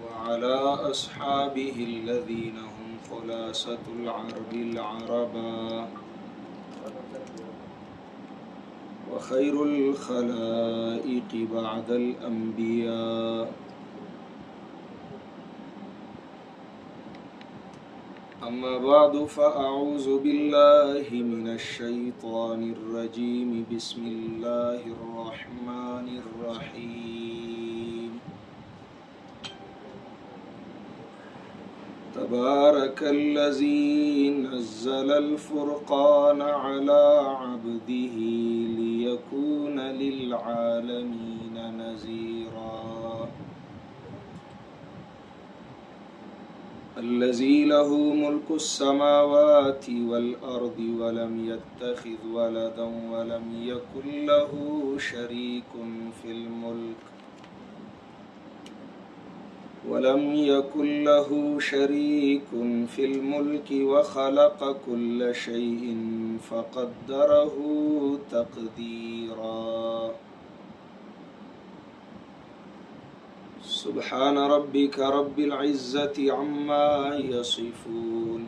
وعلى أصحابه الذين هم خلاصة العرب العربا وخير الخلائق بعد الأنبياء. أما بعد فأعوذ بالله من الشيطان الرجيم. بسم الله الرحمن الرحيم. تبارك الذي نزل الفرقان على عبده ليكون للعالمين نذيرا. الذي له ملك السماوات والأرض ولم يتخذ ولدا ولم يكن له شريك في الملك وخلق كل شيء فقدره تقديرا. سبحان ربك رب العزة عما يصفون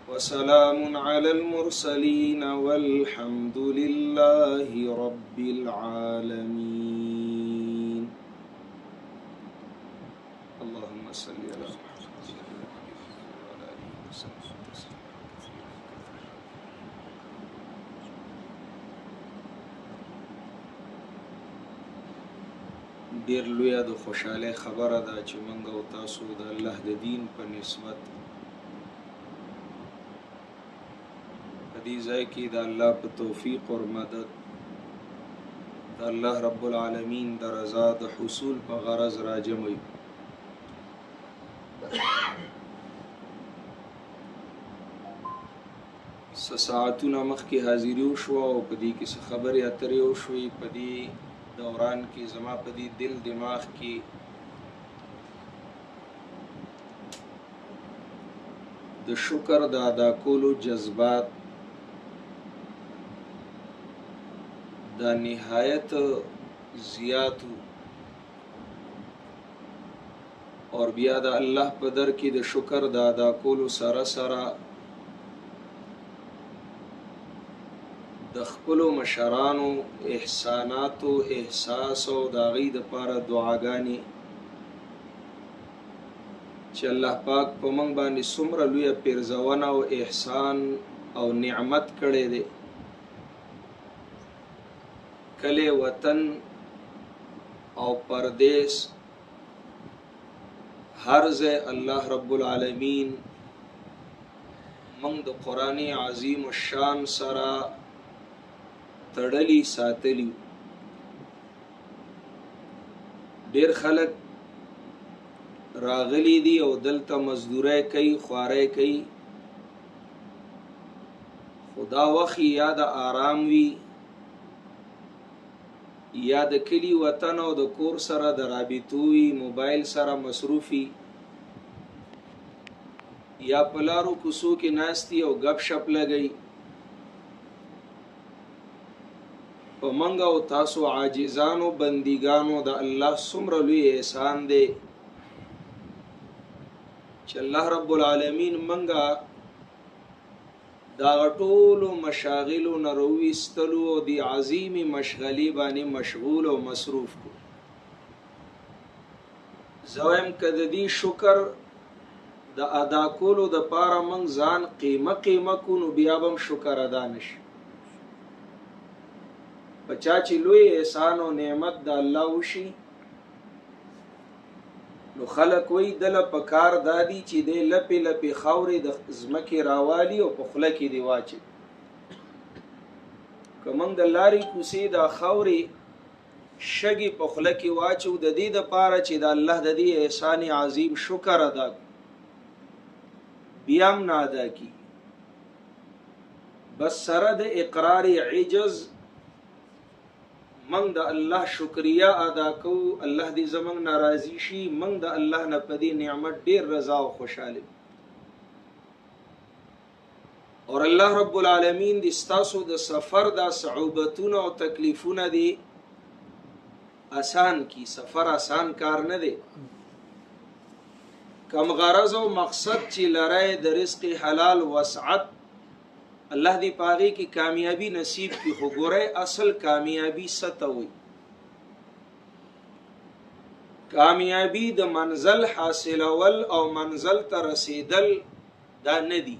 وسلام على المرسلين والحمد لله رب العالمين. اللهم صل على محمد وعلى آله وصحبه وسلم. ډیر لوی د خوشاله خبره ده چې موږ او تاسو د الله د دین په نسبت په دې ځای کې د الله په توفیق او مدد د الله رب العالمین د رضا د حصول په غرض راجم وي. ساعتونه مخکې حاضری وشوه او په دې کې څه خبرې اترې وشوې. په دې دوران کې زما په دې دل دماغ کې د شکر د ادا کولو جذبات د نهایت زیاتو اور بیا د الله په در کې د شکر د ادا کولو سره سره د خپلو مشرانو احساناتو احساس او د هغې دپاره دعاګانې چې الله پاک په موږ باندې څومره لویه پیرزونه او احسان او نعمت کړی دی. کلی وطن او پردیس هر ځای الله رب العالمین موږ د قرآن عظیم الشان سره تړلی ساتلی. ډیر خلک راغلی دي او دلته مزدوري کوي، خواري کوي. خدا وخت یا د آرام وي یا د کلی وطن او د کور سره د رابطو وي، موبایل سره مصروفي یا پلارو کوسو کې ناستی او غپ شپ لګي. په منګ او تاسو عاجزانو بندګانو د الله څومره لوی احسان دی چې الله رب العالمین منګه دا ټولو مشاغلو نه رويستلو او دی عظیم مشغلي باندې مشغول او مصروف کو. زویم کده دی شکر د ادا کولو د پاره من ځان قیمه کو نو بیا بم شکر ادا نشي. بچا چې لوی احسان او نعمت د الله وشي نو خلق وی دل په کار دادی چې د لپې لپې خاورې د زمکه راوالی او په خله کې دی واچي. کوم د لاري کوسي د خاورې شګي په خله کې واچو د دې د پاره چې د الله د دې احسان عظیم شکر ادا بیام نه ادا کی. بس سره د اقرار عجز من د الله شکریا ادا کو. الله دې زمنګ ناراضي شي، من د الله نه پدې نعمت ډیر رضا او خوشاله. اور الله رب العالمین د ستاسو د سفر د صعوبتونه او تکلیفونه دی آسان کی. سفر آسان کار نه دی. کم غرض او مقصد چې لرای د رزق حلال وسعت الله دی پاغي کی کامیابی نصیب کی. خو ګوره اصل کامیابی ستوي. کامیابی د منزل حاصلول او منزل ته رسیدل دا نه دی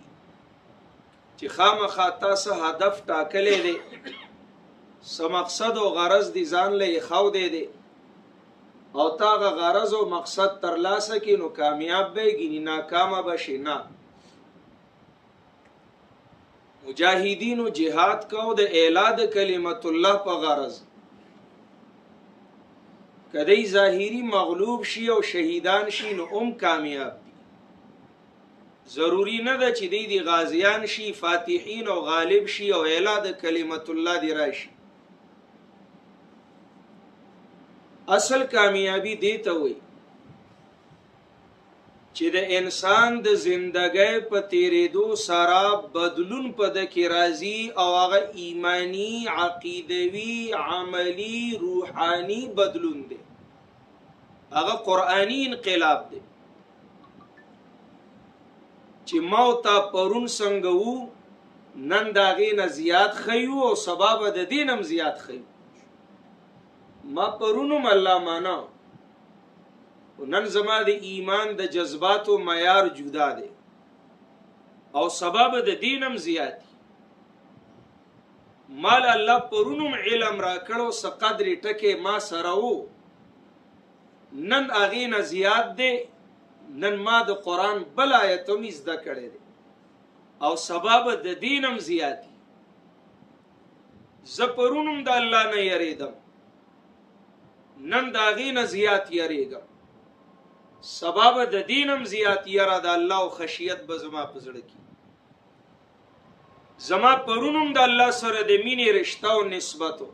چې خامخا تاسو هدف ټاکلې دی، سم مقصد او غرض دي ځان له خو دی او تاغه غرض او مقصد ترلاسه کې نو کامیاب به گینی ناکام بشي نه. مجاهدین او جهاد کو د اعلان کلمت الله په غرض کدی ظاهری مغلوب شي او شهیدان شي نو کامیاب دي. ضروری نه ده چې دی غازیان شي فاتحین او غالب شي او اعلان کلمت الله دی راشي. اصل کامیابی دی ته وي چې د انسان د زندګۍ په تیرېدو سره بدلون په د کې راځي او هغه ایمانی عقیدوي عملی روحانی بدلون دی. هغه قرآنی انقلاب دی چې موت پرون څنګه وو نن داغې نه زیات خیو او سبب د دینم زیات خیو. ما پرونم الله معنا نن زما د ایمان د جذباتو معیار جدا دی او سبب د دینم زیات. مال الله پرونم علم را کړو س قدر ټکه ما سره وو نن اغې نه زیات دی. نن ما د قرآن بل آیتم زده کړی دی او سبب د دینم زیاتی. زه پرونم د الله نه یریدم نن د هغې نه زیات یریږم. سبب د دینم زیات یره د الله او خشیت به زما په زړه کې. زما پرونم د الله سره د مینې رشته او نسبتو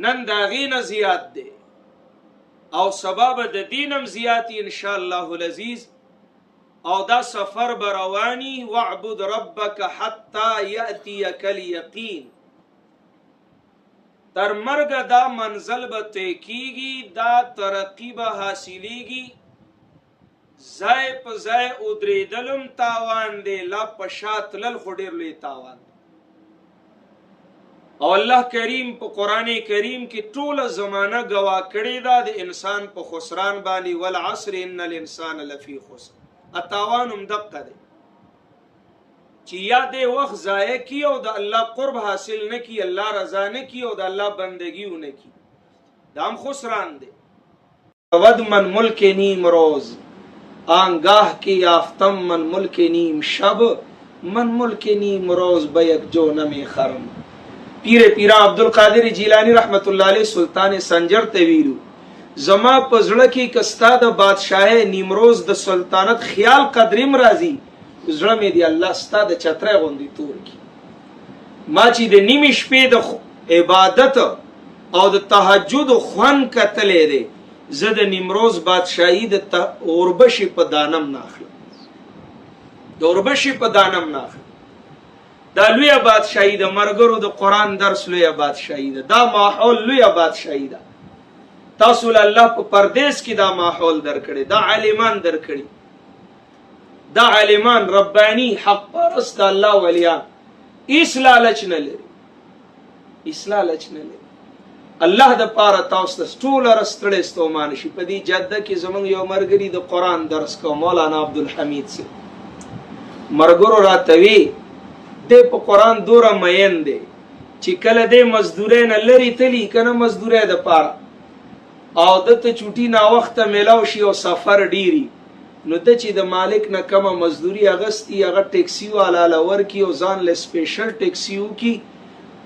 نن د هغې نه زیات دی او سبب د دینم زیاتی ان شاء الله العزیز. او دا سفر بروانی وعبد ربک حتی یأتیک الیقین. تر مرګ دا منزل به طے کیږي، دا ترقی به حاصلیږي. ځای په ځای ودرېدلم تاوان دی، لا پشات لل خو ډېر لوی تاوان دی. او الله کریم په قرآن کریم کې ټوله زمانه گوا کړی دا د انسان په خسران باندې. والعصر ان الانسان لفی خسر. اتاوان هم دقه دی چې یا دې وخت ضایع کی او د الله قرب حاصل نه کی، الله رضا نه کی او د الله بندگی نه کی، دا هم خسران دی. ود من ملک نیم روز آنگاه کی یافتم من ملک نیم شب من ملک نیم روز بیک جو نمی خرم. پیر پیرا عبدالقادر جیلانی رحمت الله علیه سلطان سنجر ته ویلو زما په زړه کې کستا د بادشاہ نیمروز د سلطنت خیال قدرم راځي، زړه مې دی الله ستا د چترې غوندي تور کی. ما چې د نیمې شپې د عبادت او د تهجد خوان کتلې دی، زه د نیمروز بادشاہي د اوربشي په دانم ناخلم، د اوربشي په دانم ناخلم. دا لوی بادشاہي د مرګرو د قرآن درس لوی بادشاہي ده، دا ماحول لوی بادشاہي ده. تاسو له الله په پردیس کې دا ماحول درکړي، دا عالمان درکړي، دا عالمان ربانی حق پرست الله ولیان. هیڅ لالچ نه لري، هیڅ لالچ نه لري. الله د پاره تاسو ته ټول رستړې ستومان شي. په دې جده کې زمونږ یو مرګري د قرآن درس کو مولانا عبدالحمید سي مرګرو راتوي د په قرآن دوره مین دی چې کله د مزدورین لري تلی کنه مزدورې د پاره او د ته چوټي نا وخت میلاو شي او سفر ډیری نو د چې د مالک نه کمه مزدوری اغستی هغه ټیکسی والا لور کی او ځان له سپیشل ټیکسیو کی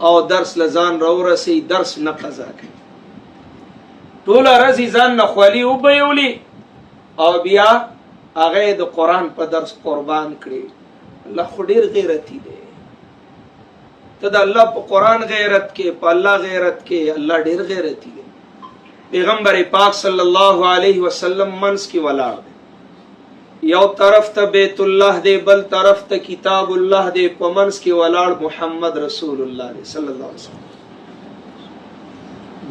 او درس لزان رو رسی درس نه قضا کوي. ټول ورځ ځان نه خولي او بيولي او بیا هغه د قرآن په درس قربان کړي. الله خو ډیر غیرتی دی. ته د الله په قرآن غیرت کې په الله غیرت کې الله ډیر غیرتی دی. پیغمبر پاک صلی الله علیه وسلم منس کی ولاړ دی. یو طرف ته بیت الله دی، بل طرف ته کتاب الله دی، په منځ کې ولاړ محمد رسول الله دی صلی الله علیه وسلم.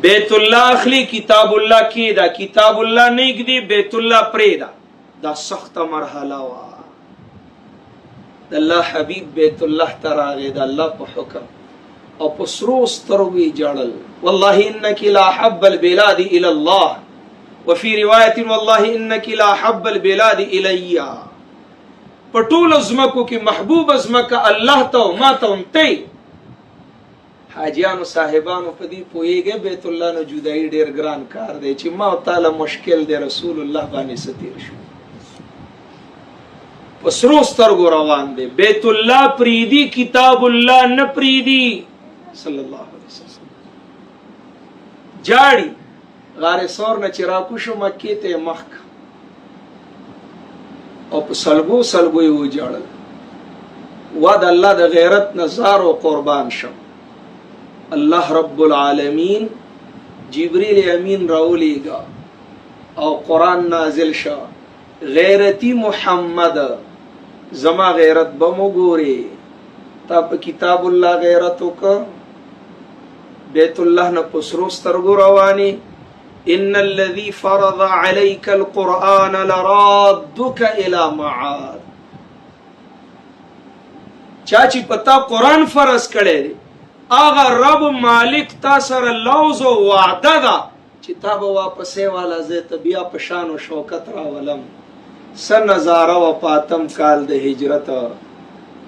بیت الله اخلی کتاب الله کې دا، کتاب الله نږدې بیت الله پرې دا. دا سخته مرحله وا. د الله حبیب بیت الله ته راغی د الله په حکم او په سرو سترګو یې ژړل. والله انک لاحب البلاد الى الله وفي روایت والله انک لاحب البلاد الی. په ټولو ځمکو کې محبوب ځمکه الله ته او ما ته هم تی. حاجیانو صاحبانو په دې پوهېږئ بیت الله نه جدایي ډېر ګران کار دی چې ما او تعالی مشکل دی رسول الله باندې څه تېر شو. په سرو سترګو روان دی. بیت الله پریدي، کتاب الله نه پریدي صلی الله علیه وسلم. جاړي غار سور نه چې راکوشو مکې ته مخک او په سلګو سلګو یې وجاړل. وا د الله د غیرت نزار او قربان شم. الله رب العالمین جبریل امین راولیگا او قرآن نازل شا. غیرتی محمد زما غیرت بمو گوری تا پا کتاب اللہ غیرتو کا بیت اللہ نا پسرو سترگو روانی. ان الذي فرض عليك القرآن لرادك الى معاد. چاچی پتا قرآن فرض کرے دی آغا رب مالک تا سر لوز و وعده دا چی تا با واپسے والا زیت بیا پشان و شوکت را ولم. سن نظاره و پاتم کال د هجرت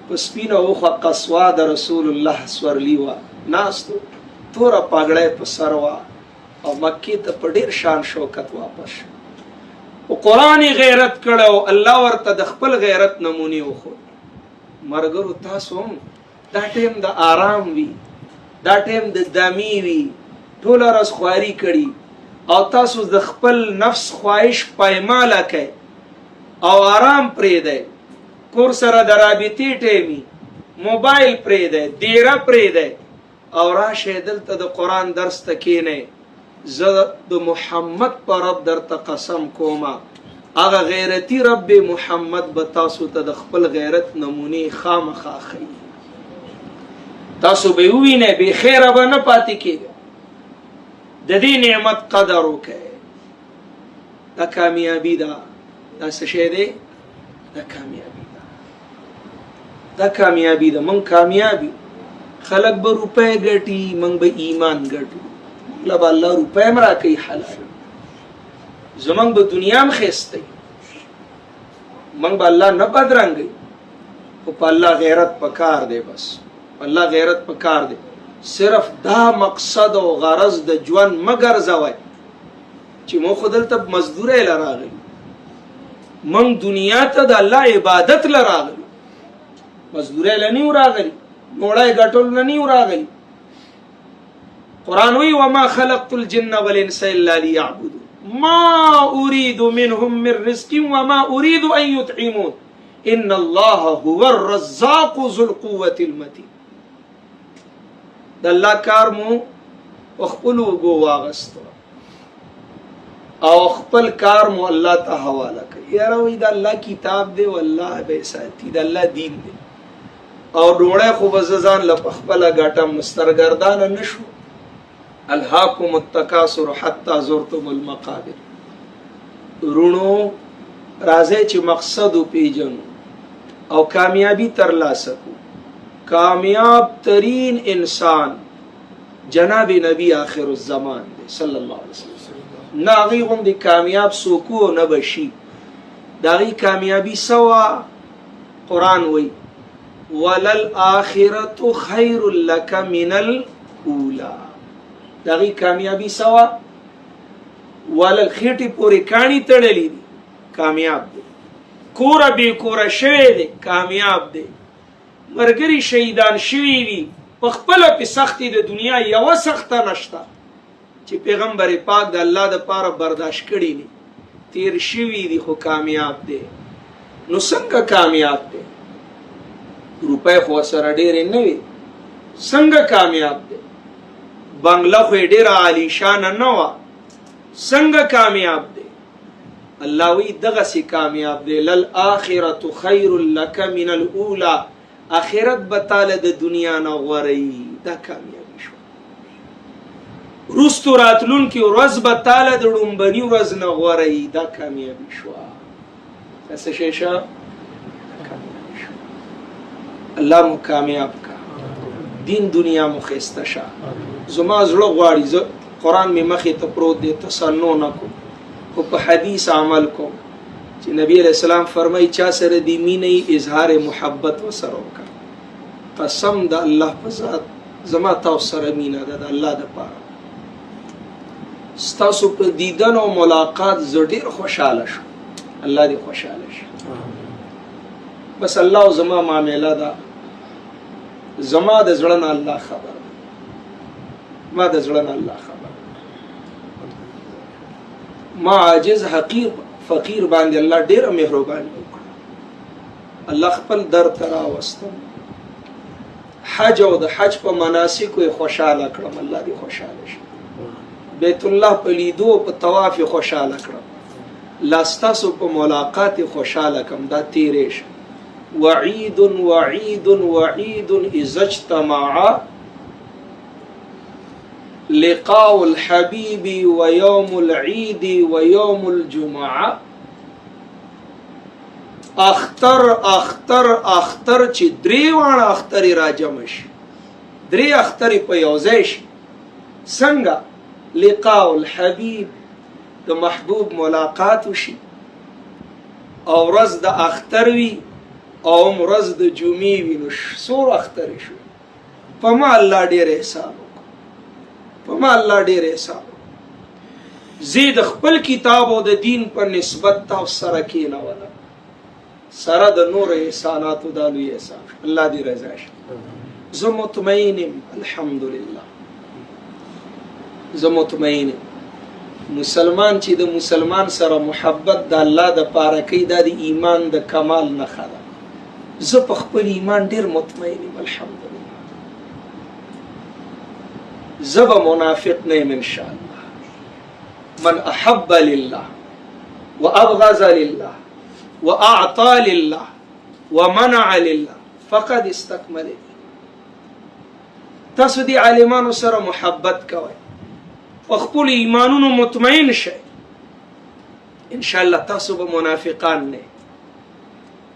پسپین اوخا قصوا د رسول الله سورلی و ناستو تورا پاگڑای پسر و او مکی تا پدیر شان شوکت واپس. و قرآنی غیرت کڑو اللہ ورطا دخپل غیرت نمونی و خود. مرگرو تاسو هم دا ټیم د آرام وی، دا ټیم د دمی وی، ټول راز خواري کړي او تاسو د خپل نفس خواهش پایماله کوي او آرام پرې دی. کور سره د رابطې ټیمي موبایل پرې دی، دیره پرې دی او راشه دلته د قرآن درس ته کینئ. زه د محمد په رب درته قسم کومه هغه غیرتی رب محمد به تاسو ته د خپل غیرت نمونې خامخا ښیي. تاسو به ووینئ بې خیره به نه پاتې کېږئ. د دې نعمت قدر وکئ. دا کامیابي ده. دا څه شی دی؟ دا کامیابي ده. دا کامیابي ده. موږ کامیاب یو. خلک به روپۍ ګټي، موږ به ایمان ګټو. موږ له به الله روپۍ هم راکوي حلال. زمونږ به دنیا هم ښایسته وي. موږ به الله نه بدرنګوي خو په الله غیرت پکار دی. بس الله غیرت پکار دی. صرف دا مقصد او غرض د ژوند مه ګرځوئ چې مو خو دلته مزدورۍ له راغلي. موږ دنیا ته د الله عبادت له راغلي، مزدورۍ له نه یو راغلي، موړی ګټلو له نه یو راغلي. قرآن وی وما خلقت الجن والانس الا ليعبدون ما اريد منهم من رزق وما اريد ان يطعمون ان الله هو الرزاق ذو القوة المتين. د الله کار مو خپل وګو واغستو او خپل کار مو الله ته حواله کړ. یاره وی د الله کتاب دی والله به ساتي، د الله دین دی او ډوړې خو بززان ل خپل غټم مسترګردان نشو. الهاکم التکاثر حتی زرتم المقابر. رونو راځي چې مقصد پیژنو او کامیابی ترلاسه کو. کامیاب ترین انسان جناب نبی آخر الزمان دی صلی الله علیه وسلم. ناغي غوندي کامیاب سوکو نه بشي. داغي کامیابی سوا قرآن وی وللآخرة خیر لک من الاولی. داغي کامیابی سوا ولل خېټې پورې کاڼي تړلې دي کامیاب دی. کوره بې کوره شوی دی کامیاب دی. مرګري شهیدان شوي وي په خپله پې سختي د دنیا یوه سخته نشته چې پیغمبر پاک د الله دپاره برداشت کړي دي. تیر شوي دي خو کامیاب دی. نو څنګه کامیاب دی؟ روپۍ خو سره ډېرې نه وي. څنګه کامیاب دی؟ بنگله خو یې ډېره عالیشانه نه وه. څنګه کامیاب دی؟ الله وی دغه سي کامیاب دی. للآخرة خیر لک من الاولى، آخرت به تعالی د دنیا نه غوړی. دا کامیابی شو. رستو راتلون کې ورځ به تعالی د ډومبني ورځ نه غوړی. دا کامیابی شو. څه شي شو؟ الله مو کامیاب کا، دین دنیا مو خسته شه. زما زړه غواړي زه قرآن می مخې ته پروت دی، تصنع نه کوم خو په حدیث عمل کوم چې نبی علیہ السلام فرمایي چا سره دی مینه اظهار محبت وسره وکړه. قسم د الله په ذات زما تاسو سره مینه ده د الله د پاره. ستاسو په دیدن او ملاقات زه ډېر خوشاله شم. الله دې خوشاله شي. بس الله او زما معامله ده، زما د زړه نه الله خبر ده، ما د زړه نه الله خبر ده. ما عاجز حقیر فقیر باندې الله ډېره مهرباني وکړه. الله خپل در ته راوستم. حج او د حج په مناسکو یې خوشاله کړم. الله دې خوشاله شي. بیت الله په لیدو په طواف یې خوشاله کړم. لا ستاسو په ملاقات یې خوشاله کړم. دا تیرې شه. وعید وعید وعید اذا اجتمعا لقاء الحبیب ويوم العید ويوم الجمعه. اختر اختر اختر چې درې وانه اختر راجم شي، درې اختر په یو ځای شي. څنګه؟ لقاء الحبیب، د محبوب ملاقات وشي، او ورځ د اختر وي او ورځ د جمعې وي. نو څو اختر شو. په ما الله ډېر احسان وکړ، په ما الله ډېر احسان وکړ. زه د خپل کتاب او د دین په نسبت تاسو سره کېنولم، سره د نور احساناتو د لوی احسان. الله دې رضا شي. زه مطمئن یم، الحمدلله زه مطمئن یم. مسلمان چې د مسلمان سره محبت د الله د پاره کوي، دا د ایمان د کمال نښه ده. زه په خپل ایمان ډېر مطمئن یم، الحمدلله. زه به منافق نه یم ان شاء الله. من احب لله وابغض لله واعطى لله ومنع لله فقد استكمل. تاسو دې عالمانو سره محبت کوئ، په خپل ایمانونو مطمئن شئ، ان شاء الله تاسو به منافقان نه.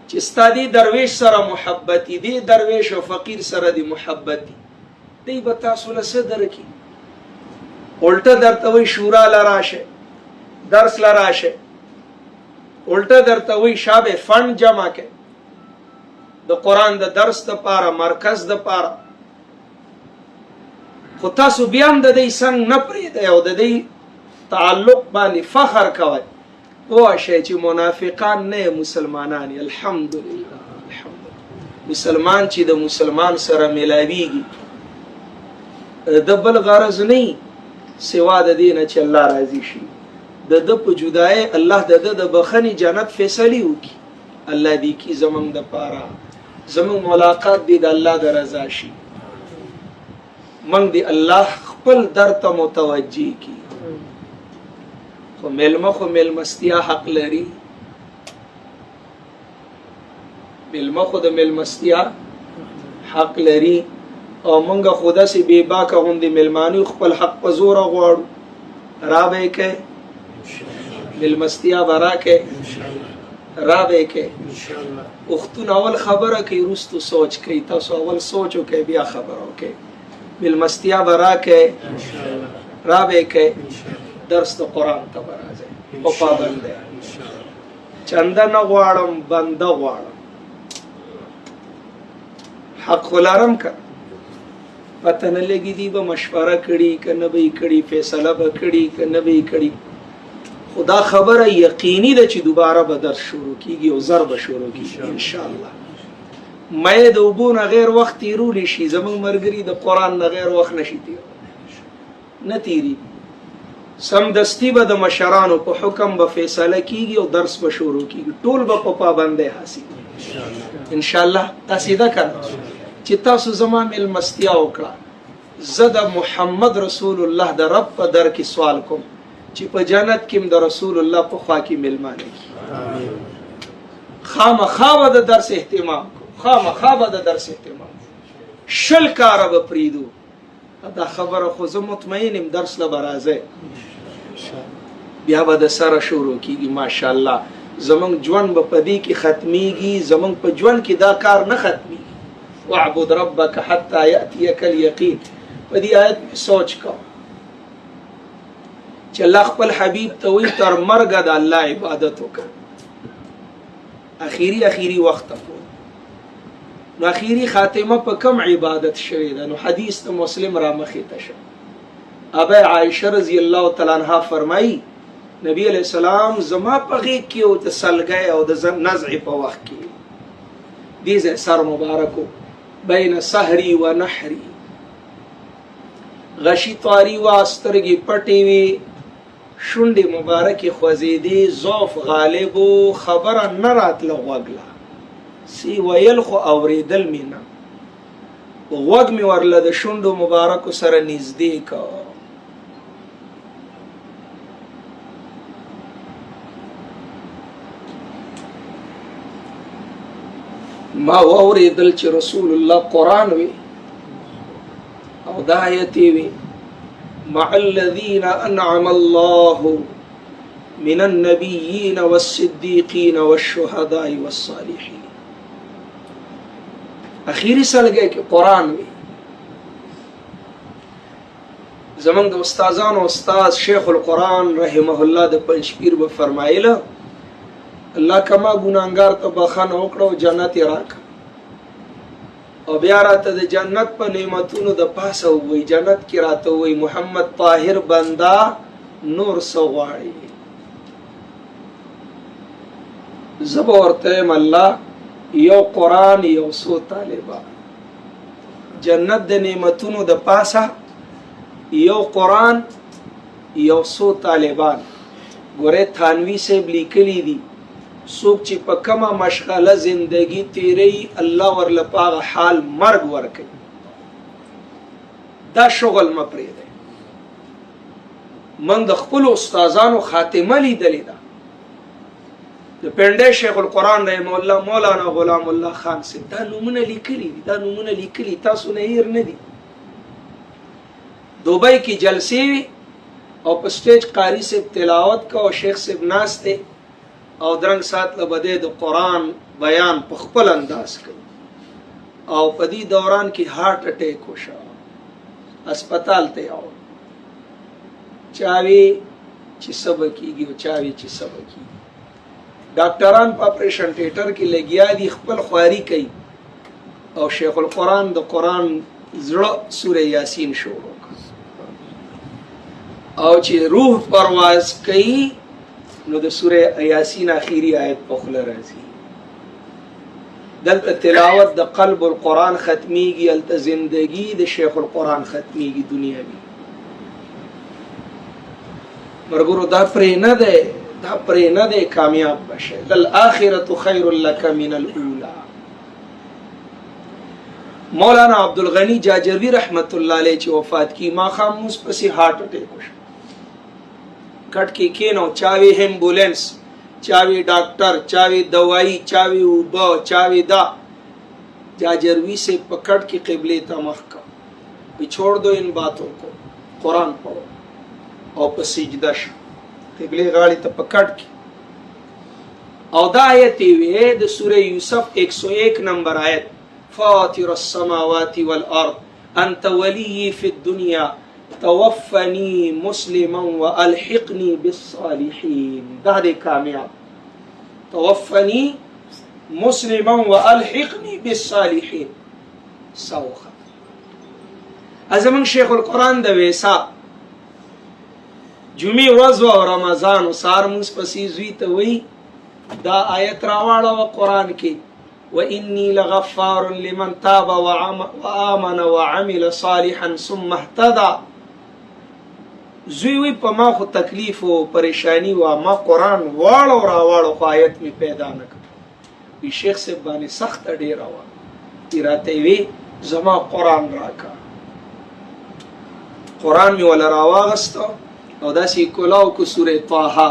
چې ستادي درویش سره محبتي دي، درویش او فقیر سره دی محبتي دی، به تاسو له څه درکې. الټه درته وي شورا لراشه، درس لراشه، الټه درته وي شابه فند جمع کې د قران د درس د پاره مرکز د پاره. خو تاسو بیا هم د دې څنګه نه پرېږدئ او د دې تعلق باندې فخر کوئ. پوه شئ چې منافقان نه مسلمانان. الحمدلله الحمدلله. مسلمان چې د مسلمان سره ملاویږي د بل غرض نه سوا د دې نه چې الله راضي شي. د د په جدای الله د د بخنی جنت فیصله وکي. الله دې کی زمونږ د پاره زمونږ ملاقات دې د الله د رضا شي. من دی الله خپل در ته متوجی کی. خو ملمه خو ملمستیا حق لري، ملمه خو د ملمستیا حق لري. او مونږ خدا سي بے باکه غوندي ملمانی خپل حق په زور غواړو. را به کې ملمستیا برا کې را به کې ان شاء الله. وختونه اول خبره کوي، رستو سوچ کوي. تاسو اول سوچو کوي بیا خبرو کوي. ملمستیا برا کې ان شاء الله، را به کې درس د قران ته راځي او پابند ده ان شاء الله. چنده نه غواړم، بنده غواړم. حق ولرم کا پته نه لګي دی به مشوره کړي کنه به کړي، فیصله به کړي کنه به کړي. خدا خبره یقیني ده چې دوباره به درس شروع کیږي او ضرب شروع کیږي ان شاء الله. مې د وبونه غیر وخت تیرول شي، زمونږ مرګري د قران نه غیر وخت نشي تیر نه تیری. سم دستی به د مشرانو په حکم به فیصله کیږي او درس به شروع کیږي. ټول به په پابندۍ حاصل ان شاء الله. تاسو دا کړئ چې تاسو زما ملمستیا وکړه. زه د محمد رسول الله د رب په در کې سوال کوم چې په جنت کې د رسول الله په خوا کې ملمانه کی خامخا به د درس اهتمام کو خامخا به د درس اهتمام شل کار به پریدو دا خبره خو زه مطمئنم درس له برازه بیا به د سره شروع کیږي ماشاءالله زمونږ ژوند به په دې کې ختمیږي زمونږ په ژوند کې دا کار نه ختمیږي واعبد ربك حتى يأتيك اليقين په دې آیت سوچ کو چې الله خپل حبیب ته وی تر مرګ د الله عبادت وکړه اخیری وخت په نو اخیری خاتمه په کم عبادت شوی ده نو حدیث ته مسلم را مخې ته شو ابا عائشه رضی الله تعالی عنها فرمایي نبی علیہ السلام زما په غیږ کې او د سلګي او د نزع په وخت کې دې سر مبارکو بین سحری و نحری غشی طاری و استرګي پټي وي شونډې مبارکي خوځېدې ضعف غالب خبره نه راتله غوږله سی ویل خو اوریدل مینا غوږ می ورله د شونډو مبارکو سره نږدې کا ما اوریدل چې رسول الله قران وی او دا آیت وی مع الذين انعم الله من النبيين والصديقين والشهداء والصالحين اخیری سلګه کې قران وی زمونږ د استادانو استاد شیخ القرآن رحمه الله د پنځپیر به فرمایله الله کما ګناګار ته بخنه وکړو جنت راک او بیا راته د جنت په نعمتونو د پاسه وي جنت کې راته وي محمد طاهر بندا نور سوغاړي زبر ورته الله یو قران یو سو طالبا جنت د نعمتونو د پاسه یو قران یو سو طالبان ګوره تھانوی سے لیکلی دي څوک چې په کومه مشغله زندگی تیری الله ورلپاغه حال مرګ ورکي دا شغل مپری دی من د خپل استادانو خاتمه لیدلې ده د پنده شیخ القرآن رحمه الله مولانا غلام الله خان سے دا نمونه لیکلي دا نمونه لیکلي تاسو نه هیر نه دي دوبۍ کې جلسې او په سټیج قاری سے تلاوت کا او شیخ سے ناشته او درنګ سات له بده د قرآن بیان په خپل انداز کوي او په دې دوران کې هارت اٹیک وشو هسپتال ته یو چاوي چې سبا کیږي او چاوي چې سبا کیږي ډاکټران په اپریشن تھیټر کې لګیا دي خپل خواري کوي او شیخ القرآن د قرآن زړه سوره یاسین شروع او چې روح پرواز کوي نو د سوره یاسین اخیری آیت په خله راځي دلته تلاوت د قلب القرآن ختمیږي الته زندگی د شیخ القرآن ختمیږي دنیاوی مرګورو دا پرې نه ده کامیاب بشه للآخرة خیر لك من الاولى مولانا عبدالغنی جاجروی رحمت الله علیه چې وفات کی ما خاموس پسې هارت اٹیک وشو کټ کې کینو چاوي ایمبولانس چاوي ډاکټر چاوي دوايي چاوي وبا چاوي دا جاجروی سے پکڑ کے قبلے تا مخ کا چھوڑ دو ان باتوں کو قرآن پڑھو او په سجده شو قبله غاړي ته پکړ کی او دا آیت وی د سوره یوسف 101 نمبر آیت فاطر السماوات والارض انت ولي في الدنيا توفني مسلما والحقني بالصالحين دا دې کامیاب توفني مسلما والحقني بالصالحين سوخه ازمن شیخ القرآن د ویسا جمعی ورځ او رمضان او سار موږ پسې زوی ته وی دا آیت راواړه و قرآن کې وإني لغفار لمن تاب وآمن وعمل صالحا ثم اهتدى زوی وی په ما خو تکلیف او پریشانی و ما قرآن واړو راواړو خو آیت می پیدا نه کړ وی شیخ صاحب باندې سخت ډیر و راته وی زما قرآن راکا قرآن می ولا راواغسته او داسې کلاو کو سوره طه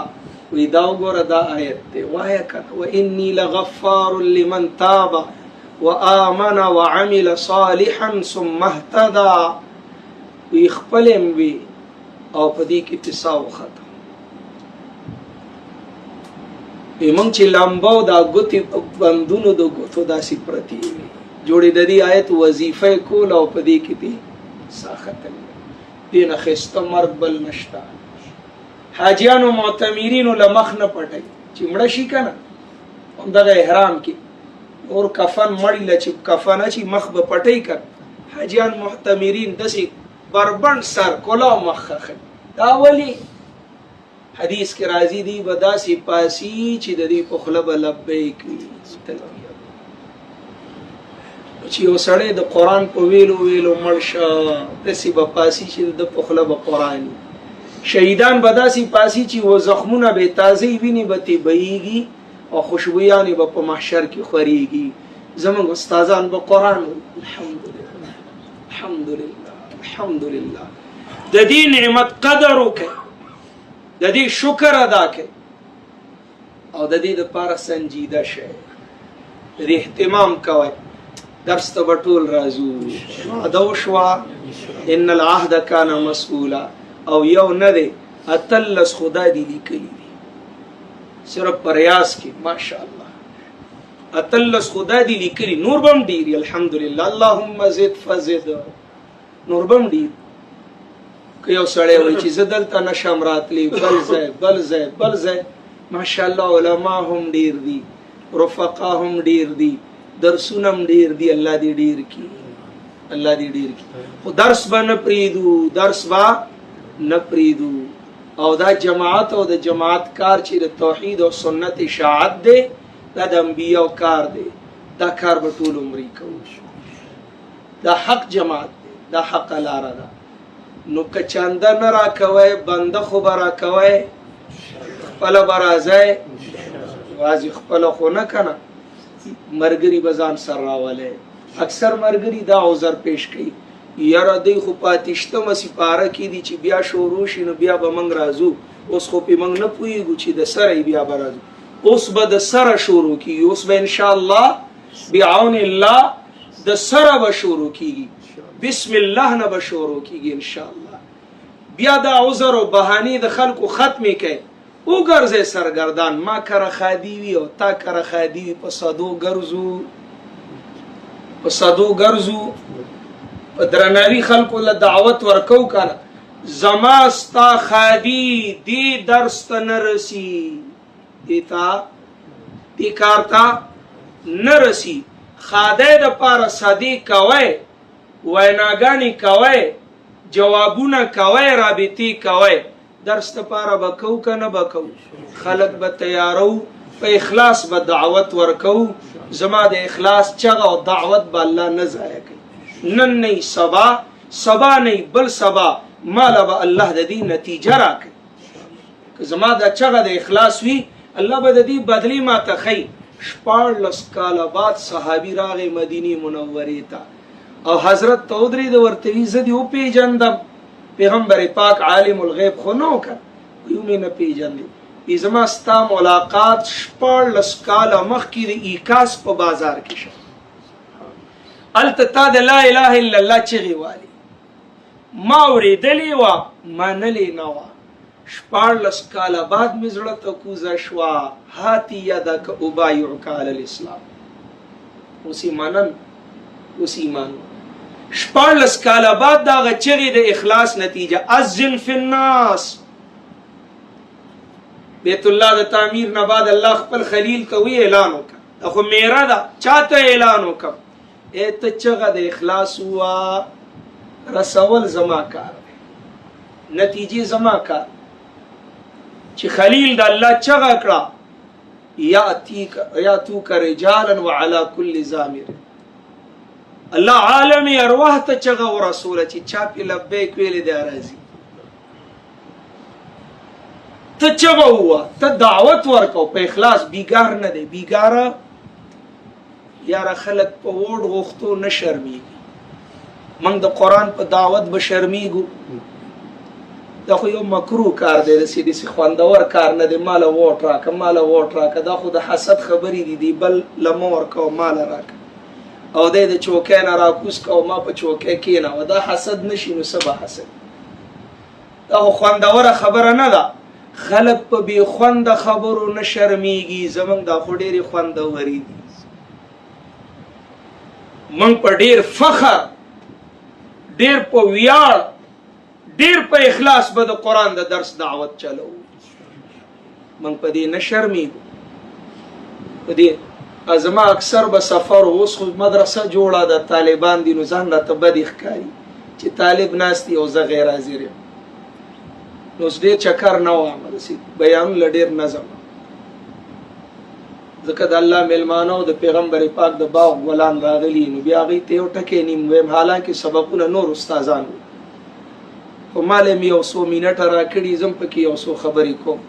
وی دا وګوره دا آیت دی وایه کنه وانی لغفار لمن تاب وآمن وعمل صالحا ثم اهتدى وی خپلم وی او په دې کې تساو ختم ایمون چې لامبو دا ګوتی بندونو د ګوتو داسې پرتی جوړې د دې آیت وظیفه کول او په دې کې دي ساختل دین خسته مرګ بل نشتا حاجیانو معتمرینو لمخ نه پټي چې مړ شي کنه همدغه احرام کې اور کفن مړی لچ کفن چې مخ به پټي کړ حاجیان معتمرین دسي بربند سر کولا مخخ دا ولی حدیث کې راځي دی بداسي پاسی چې د دې په خلب لبیک چې یو سړی د قران په ویلو مرشه دسی په پاسی چې د په خلب قرآنی شهیدان بداسي پاسی چې و زخمونه به تازه ویني به تبيږي او خوشبويانه به په محشر کې خوريږي زموږ استادان به قران الحمدلله الحمدلله الحمدلله د دې نعمت قدر وکړه د دې شکر ادا کړئ او د دې لپاره سنجیده شئ د دې اهتمام کوئ درس ته بټول راځو ادو شوا ان العهد کان مسئولا او یو نه دی اتلس خدا دی لیکلی دی صرف پریاس کې ماشاءالله اتلس خدا دی لیکلی نور بم ډیر الحمدلله اللهم زد فزد نور بم ډیر که یو سړی وای چې زدل ته نشم راتلی بل ځای ماشاءالله علما هم ډیر دي رفقا هم ډیر دي درسونه هم ډیر دي الله دې ډیر کی خو درس به نه پریدو او دا جماعت او د جماعت کار چې د توحید او سنت اشاعت دی دا د انبیاء کار دی دا کار به ټول عمر کوو دا حق جماعت دی دا حق لاره ده نو که چانده نه را کوي بنده خو به را کوي خپله به راځئ واځي خپله خو نه کنه مرګري به ځان سر راولی اکثر مرګري دا عذر پیش کوي یاره دی خو پاتشتمه سپاره کې دي چې بیا شروع شي نو بیا به موږ راځو اوس خو پې موږ نه پوهېږو چې د سره بیا به راځو اوس به د سره شروع کېږي اوس به انشاءالله بعون الله د سره به شروع کېږي بسم الله نه به شروع کېږي انشاءالله بیا دا عذر او بهانې د خلکو ختمې کوي وګرځئ سرګردان ما کره خادي وي او تا کره خادي وي په صدو ګرځو په درناوي خلکو له دعوت ورکو کنه زما ستا خادي دی درس ته نه رسي دی کار ته نه رسي خاده د پاره صدې کوئ ویناګانې کوئ جوابونه کوئ رابطې کوئ درس ته پاره بکو کنه بکو خلق به تیارو په اخلاص به دعوت ورکو زما د اخلاص چغه او دعوت به الله نه ضایع کوي نن نه سبا نه بل سبا مال به الله د دې نتیجه راکړي که زما د چغه د اخلاص وي الله به د دې بدلی ما ته خي 14 کال بعد صحابي راغی مدینه منوره ته او حضرت تودری د ورتوی زدي او پیجندم پیغمبر پاک عالم الغیب خو نو کړ یو مې نه پیجندې ازما ستا ملاقات 14 کال مخکې د ایکاس په بازار کې شو التتا د لا اله الا الله چغي والی ما اوریدلی و منلی نو 14 کال بعد مزړه ته کوزه شوا هاتی یدک ابایعک علی الاسلام اوس ایمان 14 کال بعد دا غچغي د اخلاص نتیجه اذن فی الناس بیت الله د تعمیر نه بعد الله خپل خلیل کوي اعلان وکړه خو میرا دا چاته اعلان وکړه ته چغه د اخلاص وا رسول زما کار نتیجه زما کار چې خلیل د الله چغه کړه یاتوک رجالا وعلى كل ضامر الله عالمي ارواح ته چغه ورسول چې چا په لبیک ویل دی راځي ته چغه هوا ته دعوت ورکو په اخلاص بیګار نه دی بیګاره یاره خلق په وړ غوښتو نه شرمېږي موږ د قرآن په دعوت به شرمېږو دا خو یو مکروه کار دی، داسې خوندور کار نه دی. ماله ووټ راکه، ماله ووټ راکه، دا خو د حسد خبرې دي. دی بل له مه ورکوه ماله راکه، او دی د چوکۍ نه راکوز کوه ما په چوکۍ کېنوه. دا حسد نه شي نو څه به حسد؟ دا خو خوندوره خبره نه ده. خلک په بې خونده خبرو نه شرمېږي. زمونږ دا خو ډېرې خوندورې دي. موږ په ډېر فخر، ډېر په ویاړ، ډېر په اخلاص به د قرآن د درس دعوت چلو. موږ په دې نه شرمېږو. په دې زما اکثر به سفر، اوس خو مدرسه جوړه ده، طالبان دي، نو ځان راته بدې ښکاري چې طالب ناست دي او زه غیر حاضر یم. نو اوس ډېر چکر نه وایم، داسې بیانونه ډېر نظم، ځکه د الله میلمانه او د پیغمبر پاک د باغ ګلان راغلي، نو بیا هغوی ته یو ټکی نیم ویم. حالانکې سبقونه نور استادان وو، خو مال مې یو څو منټه راکړي، زم پکې یو څو خبرې کوم.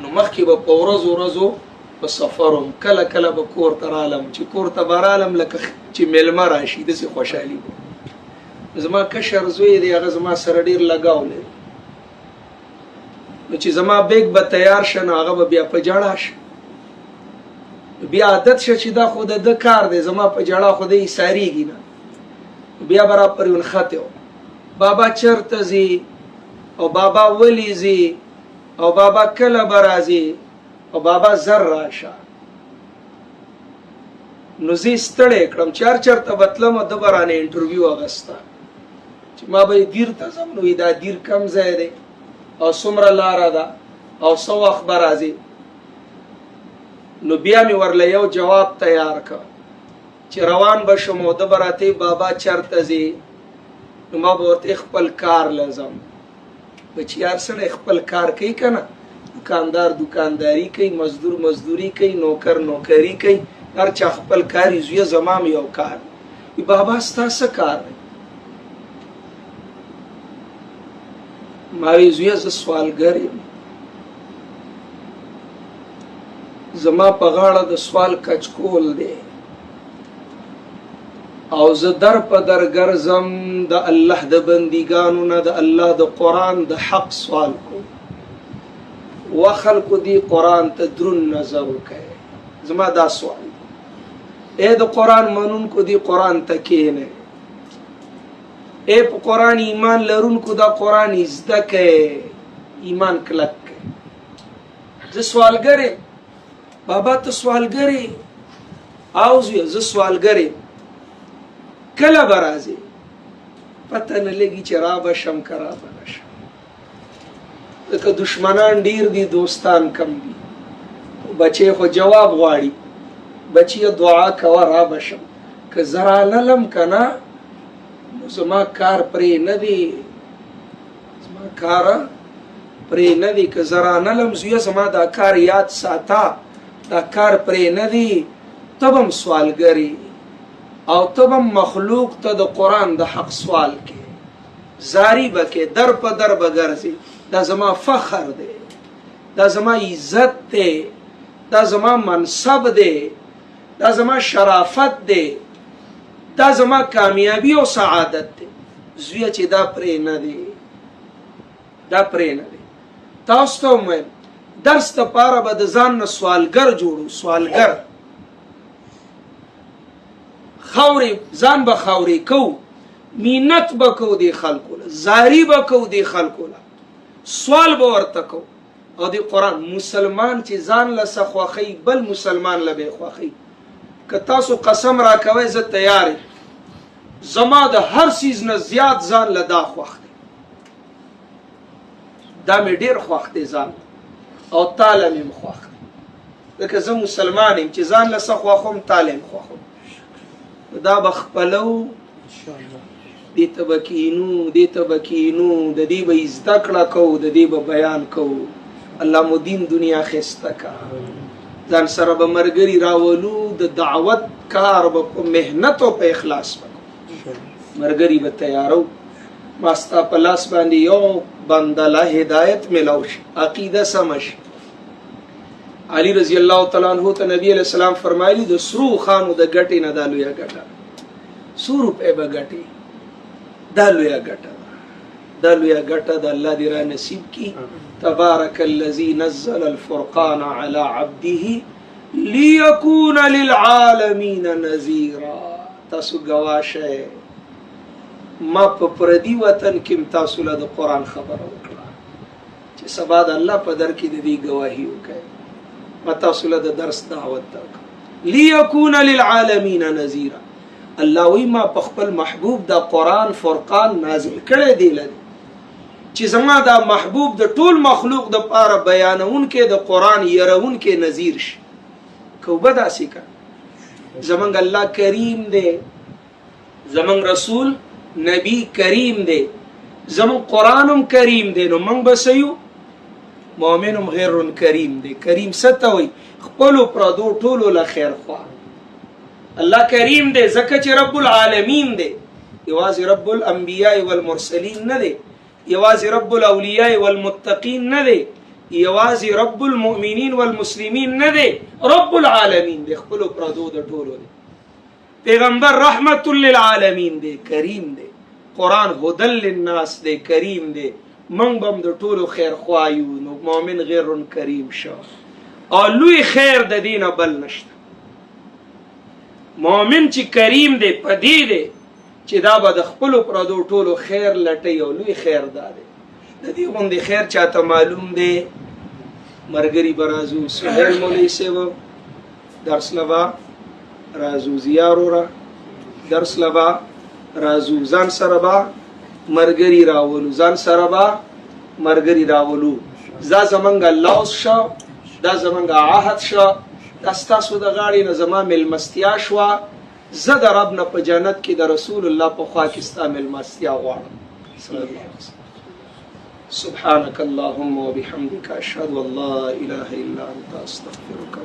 نو مخکې به په ورځو په سفر وم، کله کله به کور ته رالم. چې کور ته به رالم لکه چې میلمه راشي، داسې خوشحالي به. زما کشر زوی دی، هغه زما سره ډېر لګاو لري. نو چې زما بیگ به تیار شه، نو هغه به بیا په جړا شه. بیا عادت شه چې دا خو د ده کار دی، زما په جړا خو دی ایساریږي نه. بیا به را پرې ونښتې و، بابا چېرته ځي، او بابا ولې ځي، او بابا کله به راځي، او بابا زر راشه. نو زه یې ستړی کړم چې هر چېرته به تلم، ده به رانه انټرویو اخسته چې ما به دیر ته ځم. نو دا دیر کم ځای دی او څومره لاره ده او څه وخت به راځي. نو بیا مې ورله یو جواب تیار کړ چې روان به شم، او ده به راته بابا چېرته ځي. نو ما به ورته خپل کار له ځم. بچیار سړی خپل کار کوي که نه، دکاندار دکانداري کوي، مزدور مزدوري کوي، نوکر نوکري کوي، هر چا خپل کار یې. زویه زما م یو کار دی. بابا ستا څه کار دی؟ ما وی زویه زه سوالګر یم، زما په غاړه د سوال کچکول دی، او زه در په در ګرځم د الله د بندګانو نه، د الله د قرآن د حق سوال کوم. و خلکو دی قرآن ته درون نظر وکړئ. زما دا سوال دی، ای د قرآن منونکو دی قرآن ته کښېنئ. ای په قرآن ایمان لرونکو دا قرآن زده کړئ، ایمان کلک کړئ. زه سوالګر یم. بابا ته سوالګر یې؟ او زویه زه سوالګر یم. کله به راځې؟ پته نه لګي چې را به شم که را به نه شم. ځکه دشمنان ډېر دي، دوستان کم دي. بچی خو جواب غواړي، بچیه دعا کوه را به شم. که زه راللم که نه، نو زما کار پرې نه دی، زما کار پرې نه دی. که زه رانلم زویه زما دا کار یاد ساته، دا کار پرې نه دی. ته به م سوالګر یې، او ته به مخلوق ته د قرآن د حق سوال کې زاری به کې، در په در به ګرځې. دا زما فخر دی، دا زما عزت دی، دا زما منصب دی، دا زما شرافت دی، دا زما کامیابی او سعادت دی. زویه چې دا پرې نه دی، دا پرې نه دی. تاسو ته ووایم درس دپاره به د ځان نه سوالګر جوړو. سوالګر خاورې، ځان به خاورې کوو، مینت به کوو دې خلکو له، زاری به کوو دې خلکو له، سوال به ورته کوو. او دې قرآن مسلمان چې ځان له څه خوښوي، بل مسلمان له به یې خوښوي. که تاسو قسم را کوئ زه تیار یم، زما د هر څیز نه زیات ځان له دا خوښ دی، دا مې ډېر خوښ دی ځان، او تاله مې خوښ دی. ځکه زه مسلمان یم چې ځان له څه خوښوم، تاله مې خوښوم. دا به خپلو، دې ته به کینو، دې ته به کینو، د دې به زده کړه کوو، د دې به بیان کوو. الله مو دین دنیا ښایسته کا. ځان سره به ملګري راولو، د دعوت کار به په محنت او په اخلاص وکړو، ملګري به تیارو. ما ستا په لاس باندې یو بنده له هدایت میلاو شي، عقیده سمه شي. علی رضی الله تعالی عنہ ته نبی علیہ السلام فرمایلی د سرو خانو د ګټې نه دا لویه ګټه، 100 روپۍ به ګټې، دا لویه ګټه. دا لویه ګټه د الله دې را نصیب کی. تبارک الذی نزل الفرقان على عبده ليكون للعالمین نذیرا. تاسو گواشه ما په پردي وطن کې تاسو له قرآن خبره وکړه چې سبا د الله په در کې د دې گواهی وکړي. ما تاسو له درس دعوت وکړه ليكون للعالمین نذیرا. الله وی ما په خپل محبوب د قرآن فرقان نازل کړی دی لدی چې زما دا محبوب د ټول مخلوق د پاره بیانون کې د قرآن يرون کې نذیر شي. کوبه داسې کا زمنګ الله کریم دی، زمنګ رسول نبی کریم دی، زمنګ قرآنم کریم دی، نو موږ بسیو مؤمنم غیر کریم دی. کریم ستوي خپل پردو ټولو له خیر خوا. الله کریم دی ځکه چې رب العالمین دی، یوازې رب الانبیاء والمرسلین نه دی، یوازې رب الاولیاء والمتقین نه دی، یوازې رب المؤمنین والمسلمین نه دی، رب العالمین دی، خپل پردو د ټولو دی. پیغمبر رحمت للعالمین دی، کریم دی. قرآن هدل للناس دی، کریم دی. من بم د ټولو خیر خوایو، نو مؤمن غیر کریم شو. او لوی خیر د دینه بل نشته. مؤمن چې کریم دی پدې دی چې دا به د خپل پردو ټولو خیر لټي. او لوی خیر دا دی. د دې غوندې خیر چاته معلوم دی مرګري برازو سهیل مولوی سیو درس لبا رازو زیارو را درس لبا رازو ځان سره با مرګري راولو، ځان سره با مرګري راولو. دا زمونږ لوز شو، دا زمونږ عهد شو، دا ستاسو د غاړې نه زما مېلمستیا شوه. زه د رب نه په جنت کې د رسول الله په خوا کې ستا مېلمستیا غواړم. صلی الله علیه وسلم. سبحانك اللهم وبحمدك أشهد أن لا إله إلا أنت أستغفرك.